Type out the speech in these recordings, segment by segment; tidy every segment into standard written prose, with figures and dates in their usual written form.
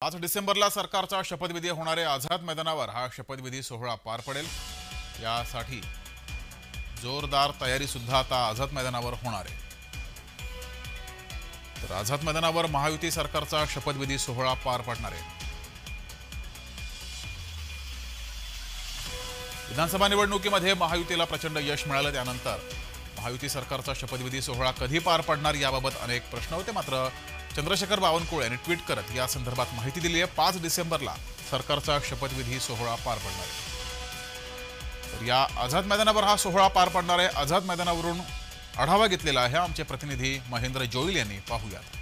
5 डिसेंबरला सरकारचा शपथविधी होणारे आझाद मैदानावर हा शपथविधी सोहळा पार पडेल। यासाठी जोरदार तयारी सुद्धा आता आझाद मैदानावर होणार आहे। तर आझाद मैदानावर महायुती सरकारचा शपथविधी सोहळा पार पडणार आहे। विधानसभा निवडणुकीमध्ये महायुतीला प्रचंड यश मिळालं, त्यानंतर महायुती सरकारचा शपथविधी सोहळा कधी पार पडणार याबाबत अनेक प्रश्न होते। मात्र चंद्रशेखर बावनकुळे यांनी ट्विट करत या संदर्भात माहिती दिली आहे। 5 डिसेंबरला सरकारचा शपथविधी सोहळा पार पडणार आहे। तर या आझाद मैदानावर हा सोहळा पार पडणार आहे। आझाद मैदानावरून आढावा घेतलेला आहे आमचे प्रतिनिधी महेंद्र जोईल यांनी। पाहूयात।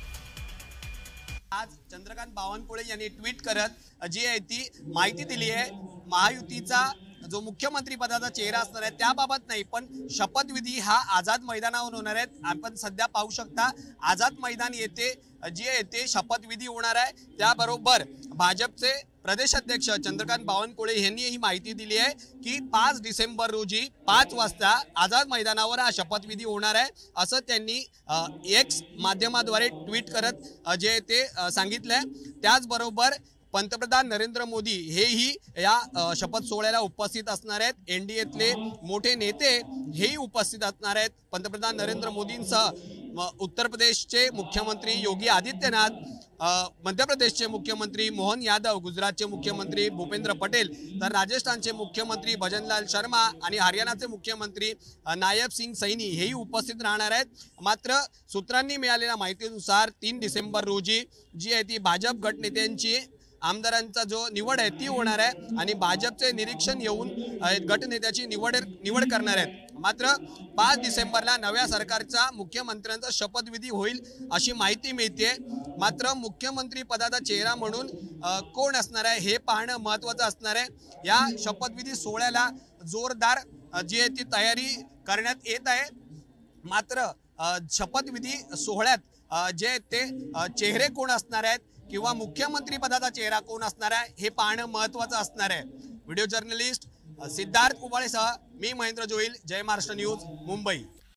आज चंद्रकांत बावनकुळे यांनी ट्विट करत जी आहे ती माहिती दिली आहे। महायुतीचा जो मुख्यमंत्री पदाचा चेहरा असणार आहे त्याबाबत नाही, पण शपथविधी हा आझाद मैदानावर होणार आहे। आपण सध्या पाहू शकता आझाद मैदान येथे जे आहे ते शपथविधी होणार आहे। त्याबरोबर भाजपचे प्रदेश अध्यक्ष चंद्रकांत बावनकुळे यांनी ही माहिती दिली आहे की 5 डिसेंबर रोजी 5 वाजता आझाद मैदानावर हा शपथविधी होणार आहे, असं त्यांनी एक्स माध्यमाद्वारे ट्विट करत जे ते सांगितलंय। त्याचबरोबर पंतप्रधान नरेंद्र मोदी हेही या शपथ सोहळ्याला उपस्थित असणार आहेत। एनडीएतले मोठे नेते हेही उपस्थित असणार आहेत। पंतप्रधान नरेंद्र मोदींसह उत्तर प्रदेशचे मुख्यमंत्री योगी आदित्यनाथ, मध्य प्रदेशचे मुख्यमंत्री मोहन यादव, गुजरातचे मुख्यमंत्री भूपेंद्र पटेल, तर राजस्थानचे मुख्यमंत्री भजनलाल शर्मा आणि हरियाणाचे मुख्यमंत्री नायब सिंग सैनी हेही उपस्थित राहणार आहेत। मात्र सूत्रांनी मिळालेल्या माहितीनुसार 3 डिसेंबर रोजी जी आहे ती भाजप गटनेत्यांची आमदारांचा जो निवड आहे ती होणार आहे आणि भाजपचे निरीक्षण येऊन गटनेत्याची निवड करणार आहेत। मात्र 5 डिसेंबरला नव्या सरकारचा मुख्यमंत्र्यांचा शपथविधी होईल अशी माहिती मिळते। मात्र मुख्यमंत्री पदाचा चेहरा म्हणून कोण असणार आहे हे पाहणं महत्त्वाचं असणार आहे। या शपथविधी सोहळ्याला जोरदार जी आहे ती तयारी करण्यात येत आहे। मात्र शपथविधी सोहळ्यात जे ते चेहरे कोण असणार आहेत किंवा मुख्यमंत्री पदाचा चेहरा कोण असणार आहे हे पाहणं महत्त्वाचं असणार आहे। व्हिडिओ जर्नलिस्ट सिद्धार्थ कुबाळेसह मी महेंद्र जोईल, जय महाराष्ट्र न्यूज, मुंबई।